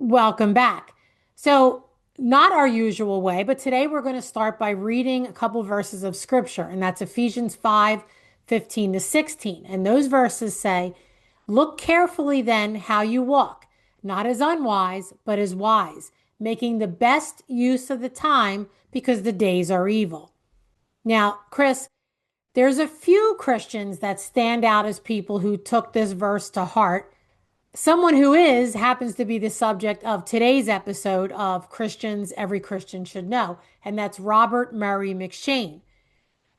Welcome back. So, not our usual way, but today we're going to start by reading a couple verses of scripture, and that's Ephesians 5:15 to 16. And those verses say, "Look carefully then how you walk, not as unwise, but as wise, making the best use of the time because the days are evil." Now, Chris, there's a few Christians that stand out as people who took this verse to heart. Someone who is happens to be the subject of today's episode of Christians Every Christian Should Know, and that's Robert Murray McCheyne.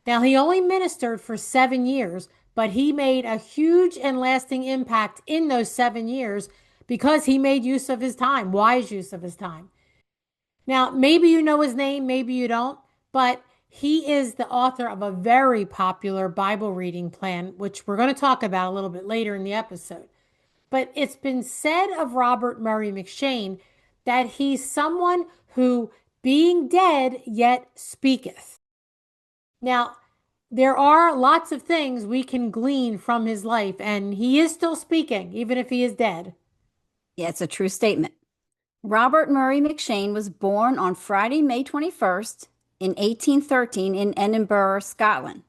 Now, he only ministered for 7 years, but he made a huge and lasting impact in those 7 years because he made use of his time, wise use of his time. Now, maybe you know his name, maybe you don't, but he is the author of a very popular Bible reading plan, which we're going to talk about a little bit later in the episode. But it's been said of Robert Murray McCheyne that he's someone who, being dead, yet speaketh. Now, there are lots of things we can glean from his life, and he is still speaking, even if he is dead. Yeah, it's a true statement. Robert Murray McCheyne was born on Friday, May 21st in 1813 in Edinburgh, Scotland.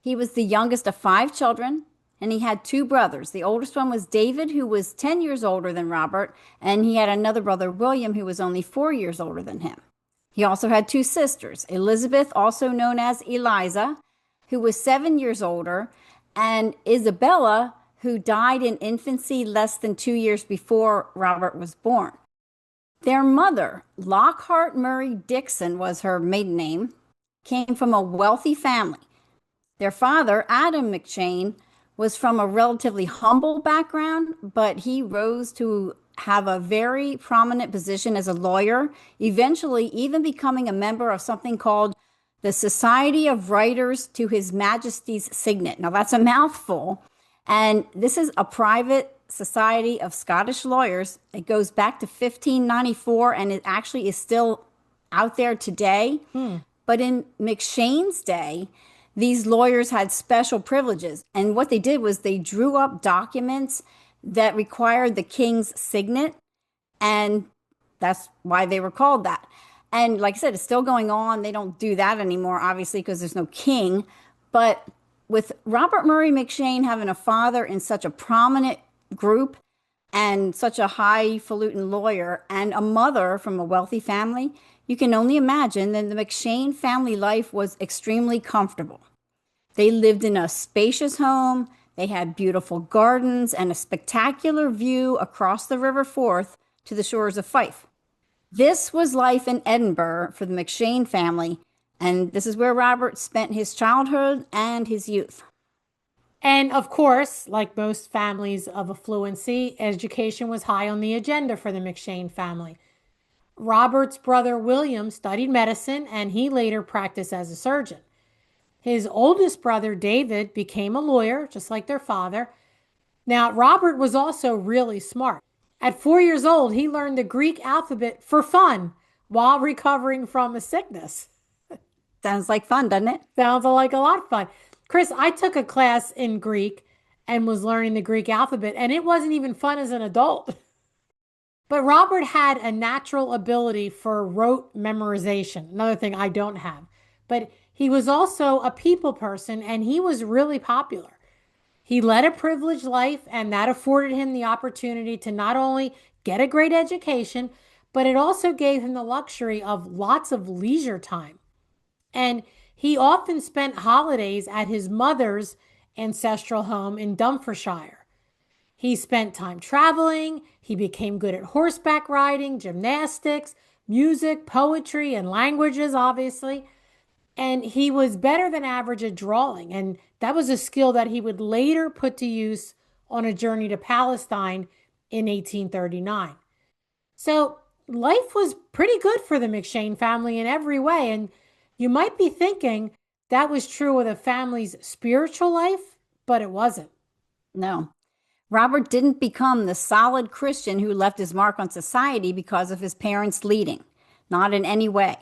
He was the youngest of 5 children, and he had 2 brothers. The oldest one was David, who was 10 years older than Robert, and he had another brother, William, who was only 4 years older than him. He also had 2 sisters, Elizabeth, also known as Eliza, who was 7 years older, and Isabella, who died in infancy less than 2 years before Robert was born. Their mother, Lockhart Murray Dixon was her maiden name, came from a wealthy family. Their father, Adam McCheyne, was from a relatively humble background, but he rose to have a very prominent position as a lawyer, eventually even becoming a member of something called the Society of Writers to His Majesty's Signet. Now, that's a mouthful, and this is a private society of Scottish lawyers. It goes back to 1594, and it actually is still out there today. But in McCheyne's day, these lawyers had special privileges. And what they did was they drew up documents that required the king's signet. And that's why they were called that. And like I said, it's still going on. They don't do that anymore, obviously, because there's no king. But with Robert Murray McCheyne having a father in such a prominent group and such a highfalutin lawyer and a mother from a wealthy family, you can only imagine that the McCheyne family life was extremely comfortable. They lived in a spacious home. They had beautiful gardens and a spectacular view across the River Forth to the shores of Fife. This was life in Edinburgh for the McCheyne family, and this is where Robert spent his childhood and his youth. And of course, like most families of affluency, education was high on the agenda for the McCheyne family. Robert's brother William studied medicine, and he later practiced as a surgeon. His oldest brother David became a lawyer, just like their father. Now, Robert was also really smart. At 4 years old, he learned the Greek alphabet for fun while recovering from a sickness. Sounds like fun, doesn't it? Sounds like a lot of fun. Chris, I took a class in Greek and was learning the Greek alphabet, and it wasn't even fun as an adult. But Robert had a natural ability for rote memorization, another thing I don't have. But he was also a people person, and he was really popular. He led a privileged life, and that afforded him the opportunity to not only get a great education, but it also gave him the luxury of lots of leisure time. And he often spent holidays at his mother's ancestral home in Dumfriesshire. He spent time traveling. He became good at horseback riding, gymnastics, music, poetry, and languages, obviously. And he was better than average at drawing. And that was a skill that he would later put to use on a journey to Palestine in 1839. So life was pretty good for the McCheyne family in every way. And you might be thinking that was true of the family's spiritual life, but it wasn't. No. Robert didn't become the solid Christian who left his mark on society because of his parents' leading. Not in any way.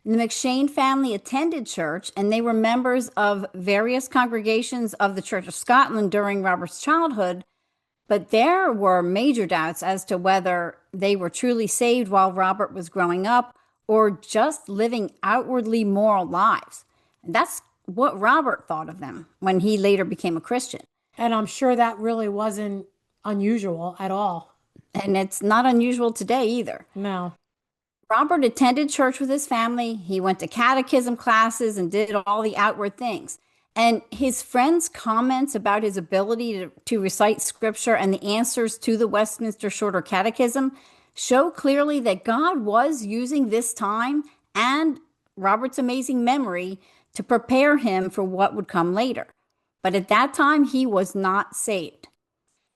The McCheyne family attended church, and they were members of various congregations of the Church of Scotland during Robert's childhood, But there were major doubts as to whether they were truly saved while Robert was growing up or just living outwardly moral lives. And that's what Robert thought of them when he later became a Christian. And I'm sure that really wasn't unusual at all. And it's not unusual today either. No. Robert attended church with his family. He went to catechism classes and did all the outward things. And his friends' comments about his ability to recite scripture and the answers to the Westminster Shorter Catechism show clearly that God was using this time and Robert's amazing memory to prepare him for what would come later. But at that time, he was not saved.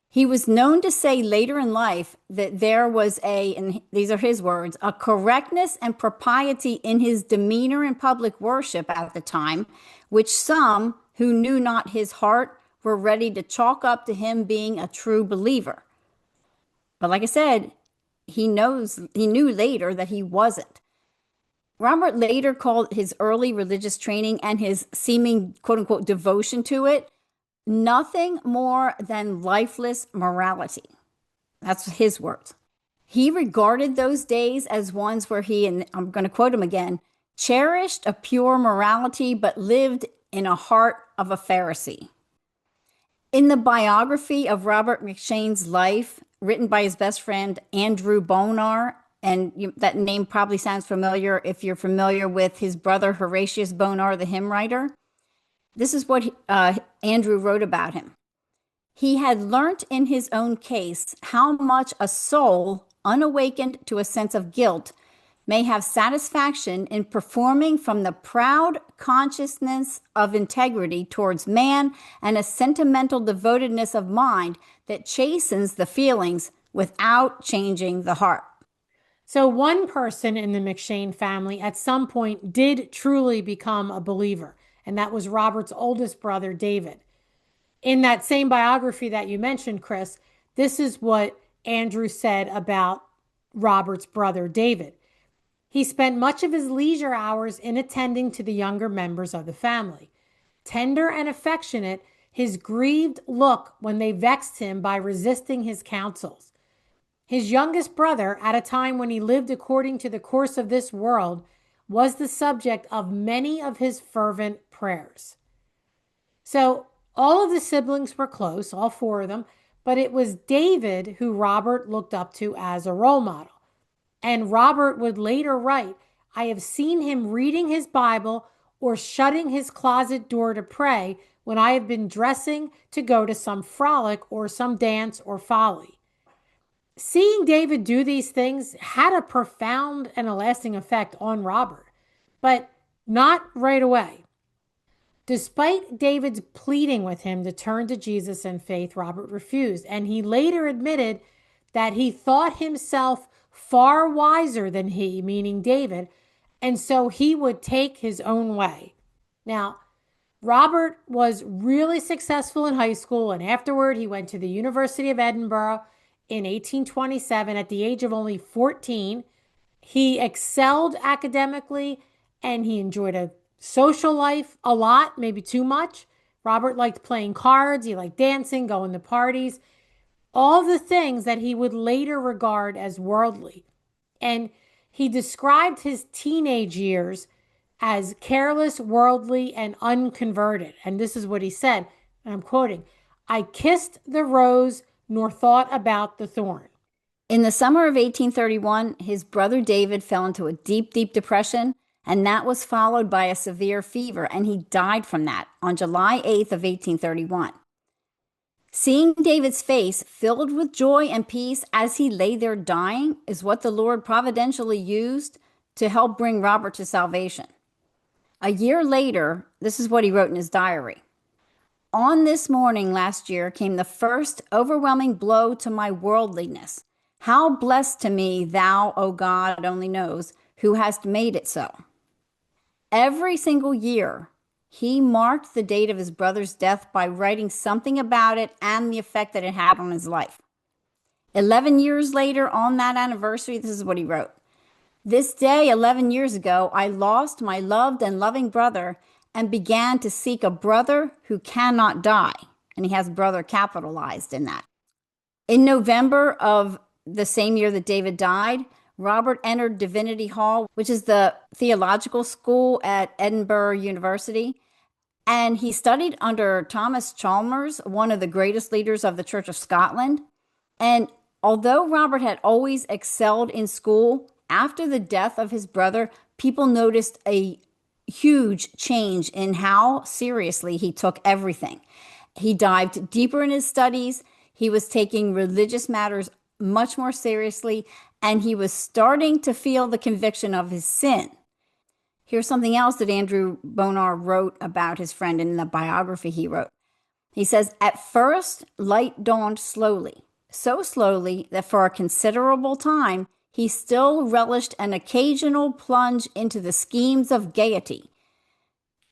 He was known to say later in life that there was and these are his words, a correctness and propriety in his demeanor in public worship at the time, which some who knew not his heart were ready to chalk up to him being a true believer. But like I said, he knew later that he wasn't. Robert later called his early religious training and his seeming quote unquote devotion to it nothing more than lifeless morality. That's his words. He regarded those days as ones where he, and I'm going to quote him again, cherished a pure morality, but lived in a heart of a Pharisee. In the biography of Robert McCheyne's life, written by his best friend, Andrew Bonar, and that name probably sounds familiar if you're familiar with his brother, Horatius Bonar, the hymn writer. This is what Andrew wrote about him. He had learnt in his own case how much a soul unawakened to a sense of guilt may have satisfaction in performing from the proud consciousness of integrity towards man and a sentimental devotedness of mind that chastens the feelings without changing the heart. So one person in the McCheyne family at some point did truly become a believer, and that was Robert's oldest brother, David. In that same biography that you mentioned, Chris, this is what Andrew said about Robert's brother, David. He spent much of his leisure hours in attending to the younger members of the family. Tender and affectionate, his grieved look when they vexed him by resisting his counsels. His youngest brother, at a time when he lived according to the course of this world, was the subject of many of his fervent prayers. So all of the siblings were close, all four of them, but it was David who Robert looked up to as a role model. And Robert would later write, I have seen him reading his Bible or shutting his closet door to pray when I have been dressing to go to some frolic or some dance or folly. Seeing David do these things had a profound and a lasting effect on Robert, but not right away. Despite David's pleading with him to turn to Jesus in faith, Robert refused, and he later admitted that he thought himself far wiser than he, meaning David, and so he would take his own way. Now, Robert was really successful in high school, and afterward he went to the University of Edinburgh in 1827 at the age of only 14. He excelled academically and he enjoyed a social life a lot, maybe too much. Robert liked playing cards. He liked dancing, going to parties, all the things that he would later regard as worldly. And he described his teenage years as careless, worldly, and unconverted. And this is what he said, and I'm quoting, I kissed the rose nor thought about the thorn. In the summer of 1831, his brother David fell into a deep, deep depression, and that was followed by a severe fever, and he died from that on July 8th of 1831. Seeing David's face filled with joy and peace as he lay there dying is what the Lord providentially used to help bring Robert to salvation. A year later, this is what he wrote in his diary. On this morning last year came the first overwhelming blow to my worldliness. How blessed to me thou, O God, only knows, who hast made it so. Every single year, he marked the date of his brother's death by writing something about it and the effect that it had on his life. 11 years later, on that anniversary, this is what he wrote. This day, 11 years ago, I lost my loved and loving brother and began to seek a brother who cannot die. And he has brother capitalized in that. In November of the same year that David died, Robert entered Divinity Hall, which is the theological school at Edinburgh University. And he studied under Thomas Chalmers, one of the greatest leaders of the Church of Scotland. And although Robert had always excelled in school, after the death of his brother, people noticed a huge change in how seriously he took everything. He dived deeper in his studies. He was taking religious matters much more seriously, and he was starting to feel the conviction of his sin. Here's something else that Andrew Bonar wrote about his friend in the biography he wrote. He says, "At first, light dawned slowly, so slowly that for a considerable time he still relished an occasional plunge into the schemes of gaiety.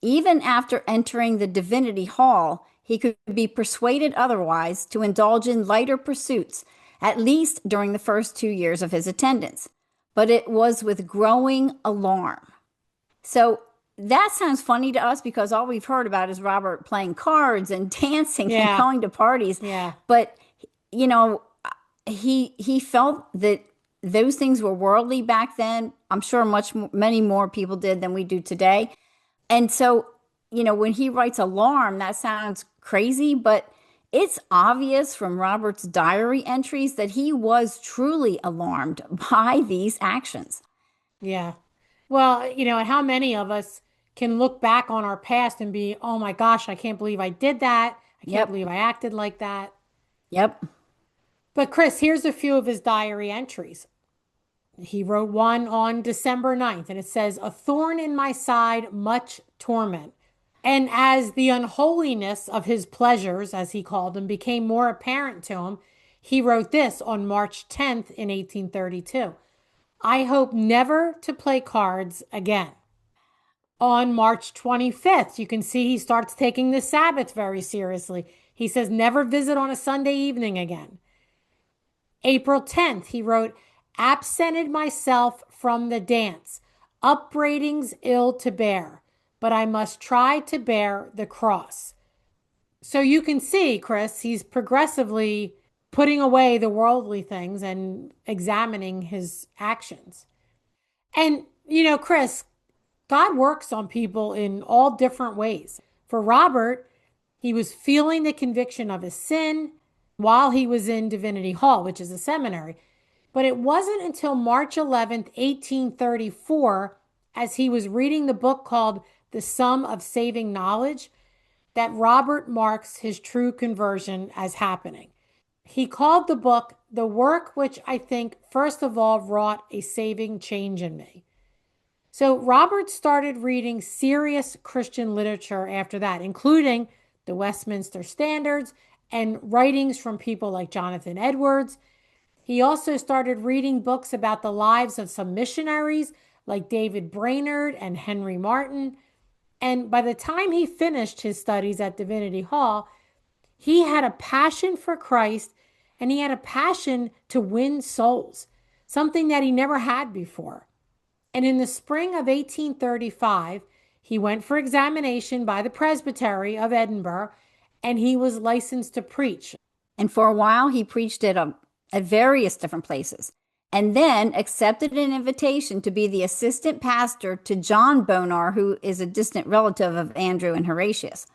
Even after entering the Divinity Hall, he could be persuaded otherwise to indulge in lighter pursuits, at least during the first 2 years of his attendance. But it was with growing alarm." So that sounds funny to us because all we've heard about is Robert playing cards and dancing and Yeah. going to parties. Yeah. But, you know, he felt that those things were worldly back then. I'm sure many more people did than we do today. And so, when he writes alarm, that sounds crazy, but it's obvious from Robert's diary entries that he was truly alarmed by these actions. Yeah. Well, and how many of us can look back on our past and be, oh my gosh, I can't believe I did that. I can't Yep. believe I acted like that. Yep. But Chris, here's a few of his diary entries. He wrote one on December 9th, and it says, "A thorn in my side, much torment." And as the unholiness of his pleasures, as he called them, became more apparent to him, he wrote this on March 10th in 1832. "I hope never to play cards again." On March 25th, you can see he starts taking the Sabbath very seriously. He says, "Never visit on a Sunday evening again." April 10th, he wrote, "Absented myself from the dance, upbraidings ill to bear, but I must try to bear the cross." So you can see, Chris, he's progressively putting away the worldly things and examining his actions. And, Chris, God works on people in all different ways. For Robert, he was feeling the conviction of his sin while he was in Divinity Hall, which is a seminary. But it wasn't until March 11th, 1834, as he was reading the book called The Sum of Saving Knowledge, that Robert marks his true conversion as happening. He called the book "the work which I think first of all wrought a saving change in me." So Robert started reading serious Christian literature after that, including the Westminster Standards and writings from people like Jonathan Edwards. He also started reading books about the lives of some missionaries like David Brainerd and Henry Martin. And by the time he finished his studies at Divinity Hall, he had a passion for Christ and he had a passion to win souls, something that he never had before. And in the spring of 1835, he went for examination by the Presbytery of Edinburgh and he was licensed to preach. And for a while, he preached at various different places, and then accepted an invitation to be the assistant pastor to John Bonar, who is a distant relative of Andrew and Horatius.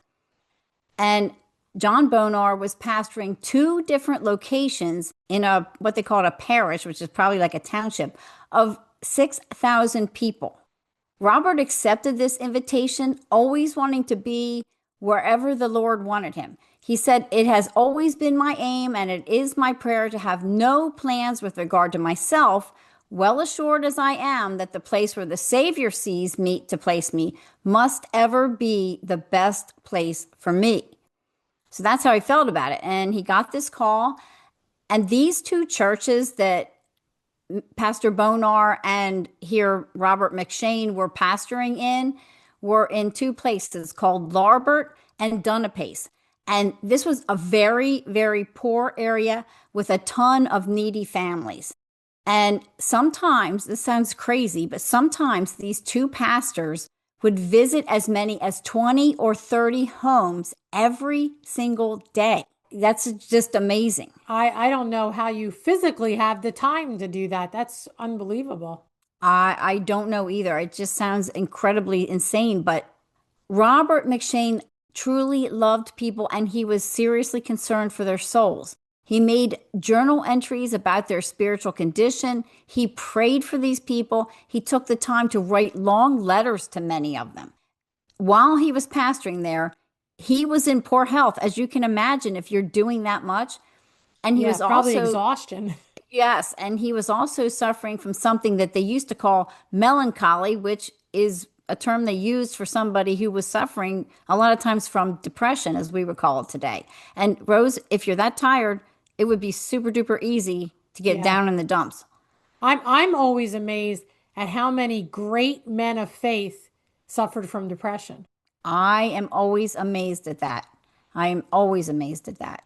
And John Bonar was pastoring two different locations in what they called a parish, which is probably like a township, of 6,000 people. Robert accepted this invitation, always wanting to be wherever the Lord wanted him. He said, "It has always been my aim and it is my prayer to have no plans with regard to myself, well assured as I am that the place where the Savior sees meet to place me must ever be the best place for me." So that's how he felt about it. And he got this call. And these two churches that Pastor Bonar and here RobertMurrayM'Cheyne were pastoring in were in two places called Larbert and Dunapace. And this was a very, very poor area with a ton of needy families. And sometimes, this sounds crazy, but sometimes these two pastors would visit as many as 20 or 30 homes every single day. That's just amazing. I don't know how you physically have the time to do that. That's unbelievable. I don't know either. It just sounds incredibly insane, but Robert McShane truly loved people and he was seriously concerned for their souls. He made journal entries about their spiritual condition. He prayed for these people. He took the time to write long letters to many of them. While he was pastoring there, he was in poor health, as you can imagine, if you're doing that much. And he Yeah, was probably also, exhaustion. yes, and he was also suffering from something that they used to call melancholy, which is a term they used for somebody who was suffering a lot of times from depression, as we would call it today. And Rose, if you're that tired, it would be super duper easy to get Yeah. down in the dumps. I'm always amazed at how many great men of faith suffered from depression. I am always amazed at that. I am always amazed at that.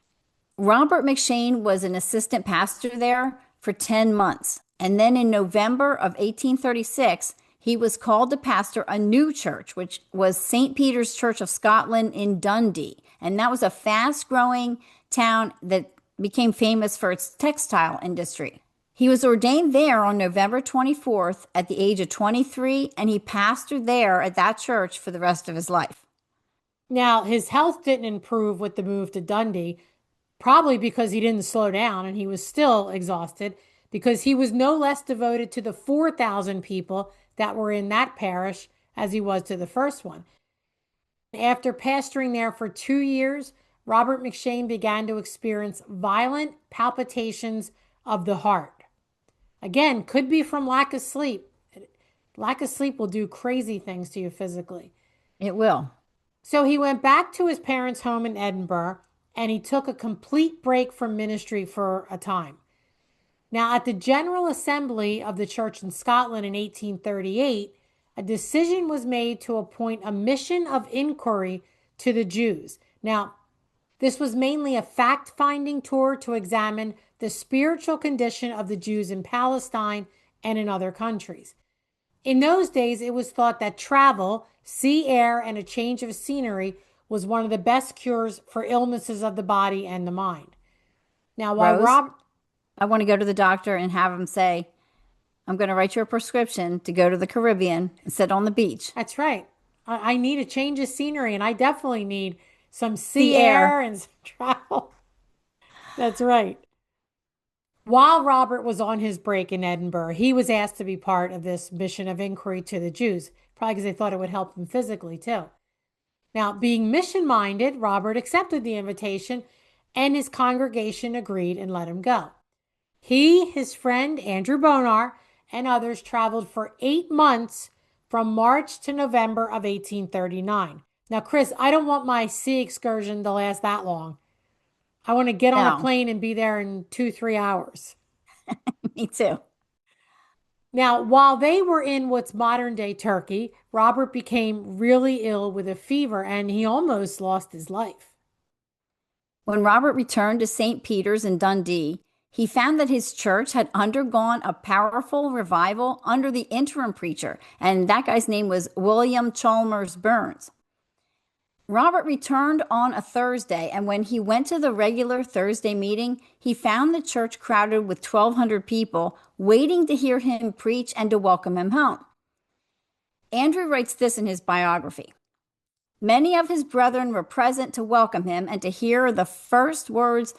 Robert McShane was an assistant pastor there for 10 months. And then in November of 1836, he was called to pastor a new church, which was St. Peter's Church of Scotland in Dundee. And that was a fast growing town that became famous for its textile industry. He was ordained there on November 24th at the age of 23, and he pastored there at that church for the rest of his life. Now, his health didn't improve with the move to Dundee, probably because he didn't slow down and he was still exhausted because he was no less devoted to the 4,000 people that were in that parish as he was to the first one. After pastoring there for 2 years, Robert McShane began to experience violent palpitations of the heart. Again, could be from lack of sleep. Lack of sleep will do crazy things to you physically. It will. So he went back to his parents' home in Edinburgh and he took a complete break from ministry for a time. Now, at the General Assembly of the church in Scotland in 1838, a decision was made to appoint a mission of inquiry to the Jews. Now, this was mainly a fact finding tour to examine the spiritual condition of the Jews in Palestine and in other countries. In those days, it was thought that travel, sea air, and a change of scenery was one of the best cures for illnesses of the body and the mind. Now, while Rose, Rob, I want to go to the doctor and have him say, I'm going to write you a prescription to go to the Caribbean and sit on the beach. that's right, I need a change of scenery, and I definitely need some The sea air. air and some travel. That's right. While Robert was on his break in Edinburgh, he was asked to be part of this mission of inquiry to the Jews, probably because they thought it would help him physically too. Now, being mission minded, Robert accepted the invitation and his congregation agreed and let him go. He, his friend Andrew Bonar, and others traveled for 8 months from March to November of 1839. Now, Chris, I don't want my sea excursion to last that long. I want to get on a No, plane and be there in 2, 3 hours. me too. Now, while they were in what's modern day Turkey, Robert became really ill with a fever and he almost lost his life. When Robert returned to St. Peter's in Dundee, he found that his church had undergone a powerful revival under the interim preacher, and that guy's name was William Chalmers Burns. Robert returned on a Thursday, and when he went to the regular Thursday meeting, he found the church crowded with 1,200 people waiting to hear him preach and to welcome him home. Andrew writes this in his biography. Many of his brethren were present to welcome him and to hear the first words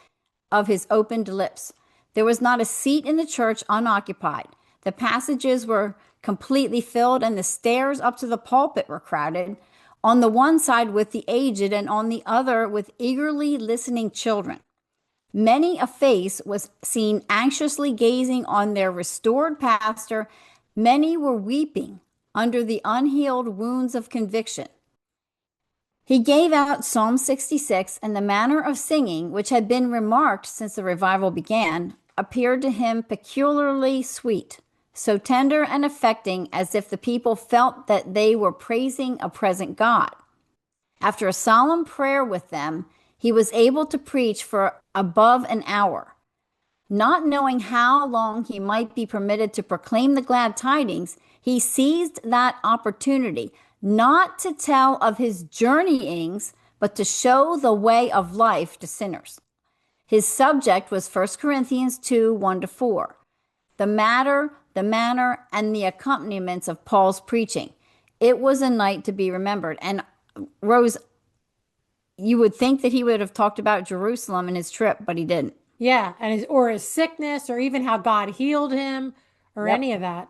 of his opened lips. There was not a seat in the church unoccupied. The passages were completely filled, and the stairs up to the pulpit were crowded, on the one side with the aged, and on the other with eagerly listening children. Many a face was seen anxiously gazing on their restored pastor. Many were weeping under the unhealed wounds of conviction. He gave out Psalm 66, and the manner of singing, which had been remarked since the revival began, appeared to him peculiarly sweet, so tender and affecting as if the people felt that they were praising a present God. After a solemn prayer with them, he was able to preach for above an hour. Not knowing how long he might be permitted to proclaim the glad tidings, he seized that opportunity not to tell of his journeyings, but to show the way of life to sinners. His subject was 1 Corinthians 2, 1 to 4. The matter, the manner, and the accompaniments of Paul's preaching. It was a night to be remembered. And Rose, you would think that he would have talked about Jerusalem and his trip, but he didn't. Yeah, and his sickness, or even how God healed him, or Yep. any of that.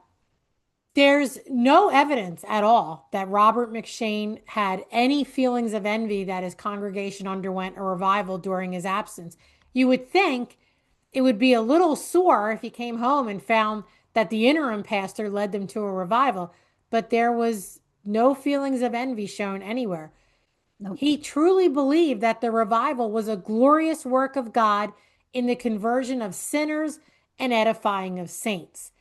There's no evidence at all that Robert McCheyne had any feelings of envy that his congregation underwent a revival during his absence. You would think it would be a little sore if he came home and found that the interim pastor led them to a revival, but there was no feelings of envy shown anywhere. Nope. He truly believed that the revival was a glorious work of God in the conversion of sinners and edifying of saints.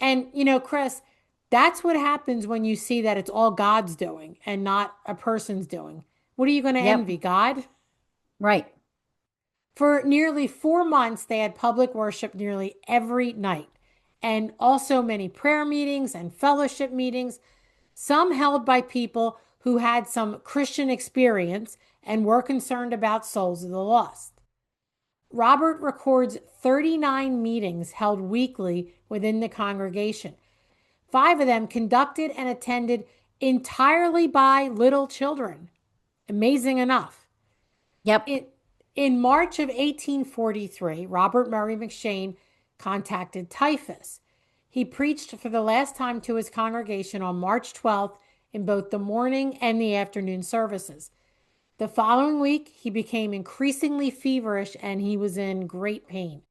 And, Chris, that's what happens when you see that it's all God's doing and not a person's doing. What are you going to Yep. envy, God? Right. For nearly 4 months, they had public worship nearly every night, and also many prayer meetings and fellowship meetings, some held by people who had some Christian experience and were concerned about souls of the lost. Robert records 39 meetings held weekly within the congregation. 5 of them conducted and attended entirely by little children. Amazing enough. Yep. In March of 1843, Robert Murray McCheyne contacted typhus. He preached for the last time to his congregation on March 12th in both the morning and the afternoon services. The following week, he became increasingly feverish and he was in great pain.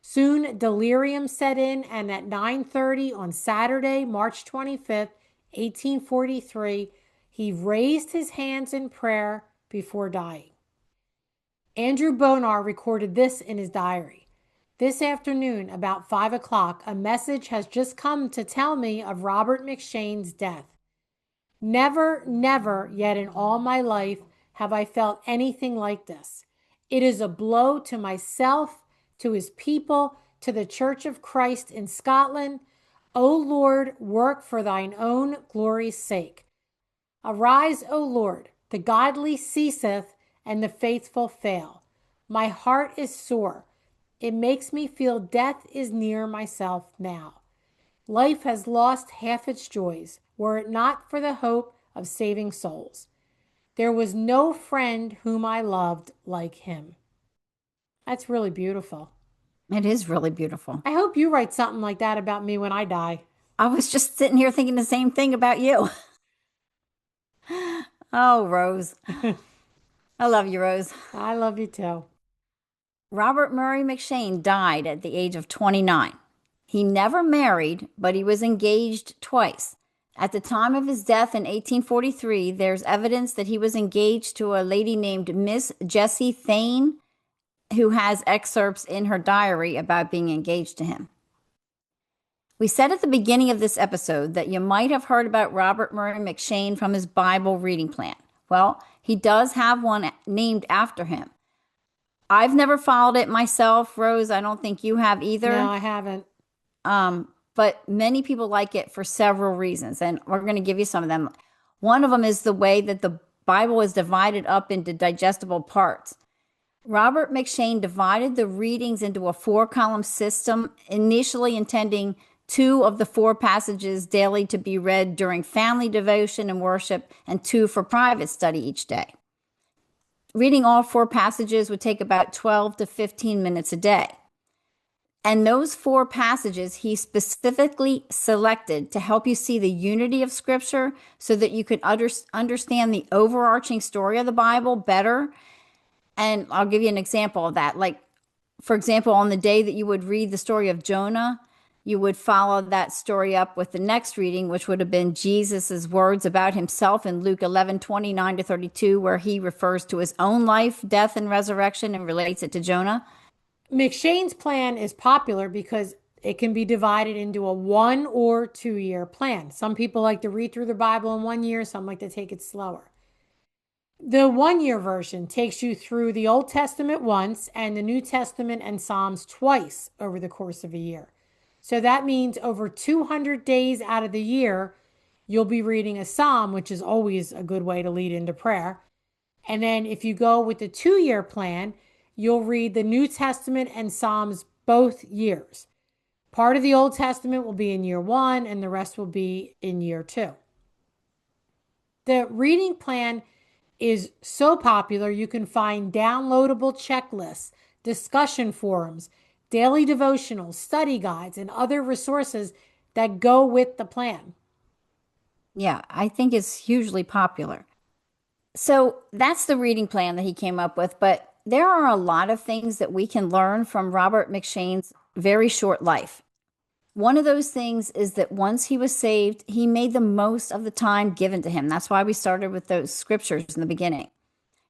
Soon, delirium set in, and at 9:30 on Saturday, March 25th, 1843, he raised his hands in prayer before dying. Andrew Bonar recorded this in his diary. This afternoon, about 5 o'clock, a message has just come to tell me of Robert McCheyne's death. Never, never yet in all my life have I felt anything like this. It is a blow to myself, to his people, to the Church of Christ in Scotland. O Lord, work for thine own glory's sake. Arise, O Lord, the godly ceaseth and the faithful fail. My heart is sore. It makes me feel death is near myself now. Life has lost half its joys, were it not for the hope of saving souls. There was no friend whom I loved like him. That's really beautiful. It is really beautiful. I hope you write something like that about me when I die. I was just sitting here thinking the same thing about you. Oh, Rose. I love you, Rose. I love you too. Robert Murray McCheyne died at the age of 29. He never married, but he was engaged twice. At the time of his death in 1843, there's evidence that he was engaged to a lady named Miss Jessie Thane, who has excerpts in her diary about being engaged to him. We said at the beginning of this episode that you might have heard about Robert Murray McCheyne from his Bible reading plan. Well, he does have one named after him. I've never followed it myself, Rose. I don't think you have either. No, I haven't. But many people like it for several reasons, and we're going to give you some of them. One of them is the way that the Bible is divided up into digestible parts. Robert McCheyne divided the readings into a 4-column system, initially intending 2 of the 4 passages daily to be read during family devotion and worship, and 2 for private study each day. Reading all 4 passages would take about 12 to 15 minutes a day. And those 4 passages he specifically selected to help you see the unity of Scripture so that you could understand the overarching story of the Bible better. And I'll give you an example of that. Like, for example, on the day that you would read the story of Jonah, you would follow that story up with the next reading, which would have been Jesus's words about himself in Luke 11:29 to 32, where he refers to his own life, death, and resurrection and relates it to Jonah. McCheyne's plan is popular because it can be divided into a 1 or 2-year plan. Some people like to read through the Bible in 1 year, some like to take it slower. The 1-year version takes you through the Old Testament once and the New Testament and Psalms twice over the course of a year. So that means over 200 days out of the year, you'll be reading a psalm, which is always a good way to lead into prayer. And then if you go with the 2-year plan, you'll read the New Testament and Psalms both years. Part of the Old Testament will be in year 1, and the rest will be in year 2. The reading plan is so popular, you can find downloadable checklists, discussion forums, daily devotionals, study guides, and other resources that go with the plan. Yeah, I think it's hugely popular. So that's the reading plan that he came up with. But there are a lot of things that we can learn from Robert McShane's very short life. One of those things is that once he was saved, he made the most of the time given to him. That's why we started with those scriptures in the beginning.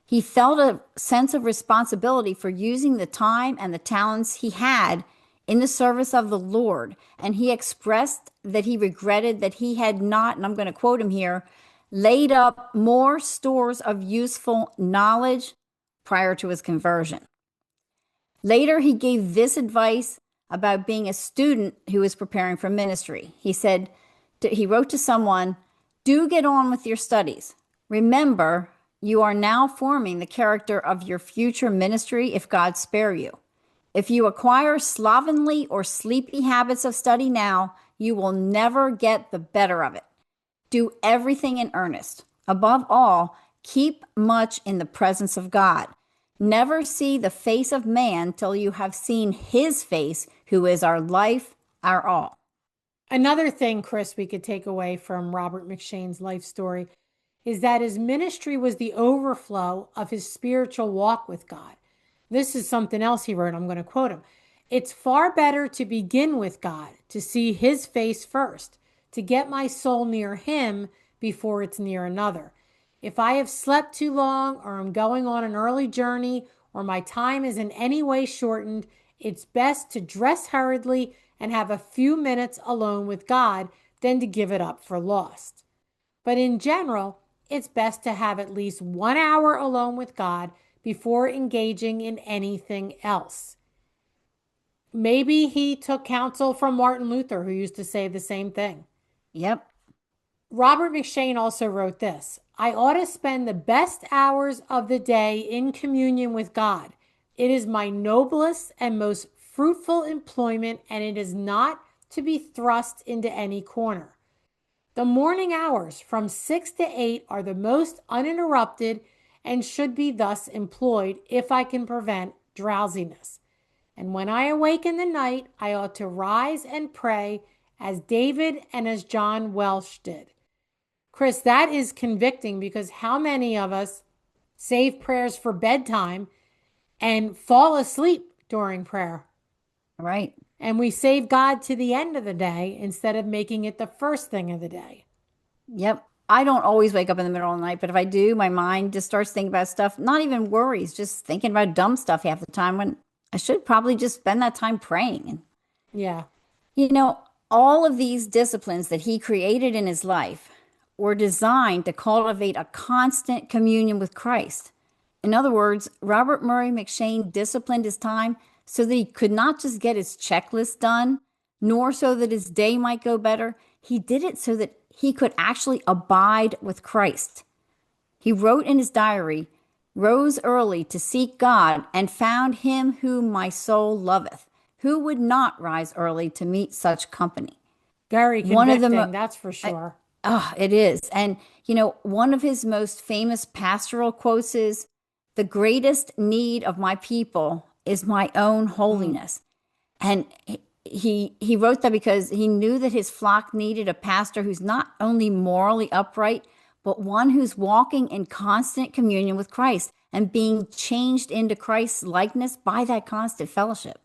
He felt a sense of responsibility for using the time and the talents he had in the service of the Lord. And he expressed that he regretted that he had not, and I'm going to quote him here, laid up more stores of useful knowledge prior to his conversion. Later, he gave this advice about being a student who was preparing for ministry. He said, he wrote to someone, "Do get on with your studies. Remember, you are now forming the character of your future ministry if God spare you. If you acquire slovenly or sleepy habits of study now, you will never get the better of it. Do everything in earnest. Above all, keep much in the presence of God. Never see the face of man till you have seen his face, who is our life, our all." Another thing, Chris, we could take away from Robert McShane's life story is that his ministry was the overflow of his spiritual walk with God. This is something else he wrote. I'm going to quote him. "It's far better to begin with God, to see his face first, to get my soul near him before it's near another. If I have slept too long, or I'm going on an early journey, or my time is in any way shortened, it's best to dress hurriedly and have a few minutes alone with God than to give it up for lost. But in general, it's best to have at least 1 hour alone with God before engaging in anything else." Maybe he took counsel from Martin Luther, who used to say the same thing. Yep. Robert McShane also wrote this: "I ought to spend the best hours of the day in communion with God. It is my noblest and most fruitful employment, and it is not to be thrust into any corner. The morning hours from 6 to 8 are the most uninterrupted and should be thus employed if I can prevent drowsiness. And when I awake in the night, I ought to rise and pray as David and as John Welsh did." Chris, that is convicting, because how many of us save prayers for bedtime and fall asleep during prayer? Right. And we save God to the end of the day instead of making it the first thing of the day. Yep. I don't always wake up in the middle of the night, but if I do, my mind just starts thinking about stuff, not even worries, just thinking about dumb stuff half the time, when I should probably just spend that time praying. Yeah. You know, all of these disciplines that he created in his life were designed to cultivate a constant communion with Christ. In other words, Robert Murray McShane disciplined his time so that he could not just get his checklist done, nor so that his day might go better. He did it so that he could actually abide with Christ. He wrote in his diary, "Rose early to seek God, and found him whom my soul loveth. Who would not rise early to meet such company?" Very One of convicting, them, that's for sure. it is. And, one of his most famous pastoral quotes is, "The greatest need of my people is my own holiness." And he wrote that because he knew that his flock needed a pastor who's not only morally upright, but one who's walking in constant communion with Christ and being changed into Christ's likeness by that constant fellowship.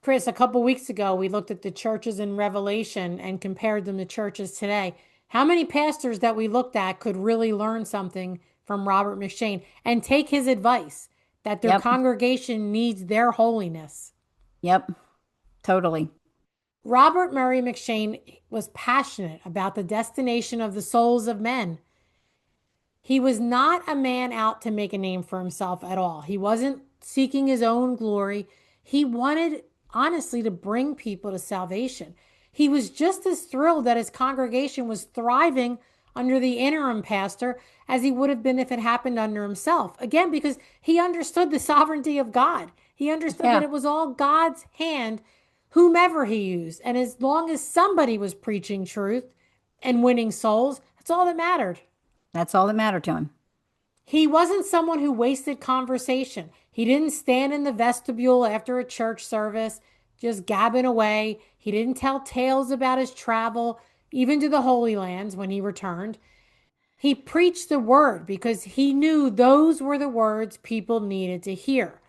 Chris, a couple weeks ago, we looked at the churches in Revelation and compared them to churches today. How many pastors that we looked at could really learn something from Robert McShane and take his advice that their Yep. congregation needs their holiness? Yep. Totally. Robert Murray McShane was passionate about the destination of the souls of men. He was not a man out to make a name for himself at all. He wasn't seeking his own glory. He wanted, honestly, to bring people to salvation. He was just as thrilled that his congregation was thriving under the interim pastor as he would have been if it happened under himself. Again, because he understood the sovereignty of God. He understood that Yeah, it was all God's hand, whomever he used. And as long as somebody was preaching truth and winning souls, that's all that mattered. that's all that mattered to him. He wasn't someone who wasted conversation. He didn't stand in the vestibule after a church service just gabbing away. He didn't tell tales about his travel, even to the Holy Lands when he returned. He preached the word because he knew those were the words people needed to hear.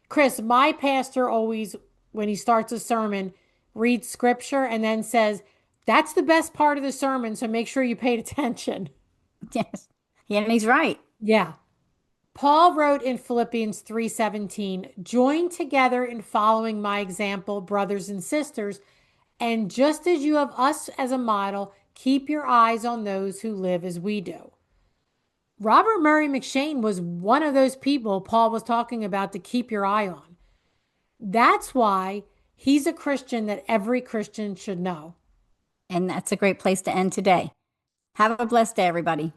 Chris, my pastor always, when he starts a sermon, reads scripture and then says, that's the best part of the sermon, so make sure you paid attention. Yes. Yeah, and he's right. Yeah. Paul wrote in Philippians 3:17, join together in following my example, brothers and sisters, and just as you have us as a model, keep your eyes on those who live as we do. Robert Murray McShane was one of those people Paul was talking about to keep your eye on. That's why he's a Christian that every Christian should know. And that's a great place to end today. Have a blessed day, everybody.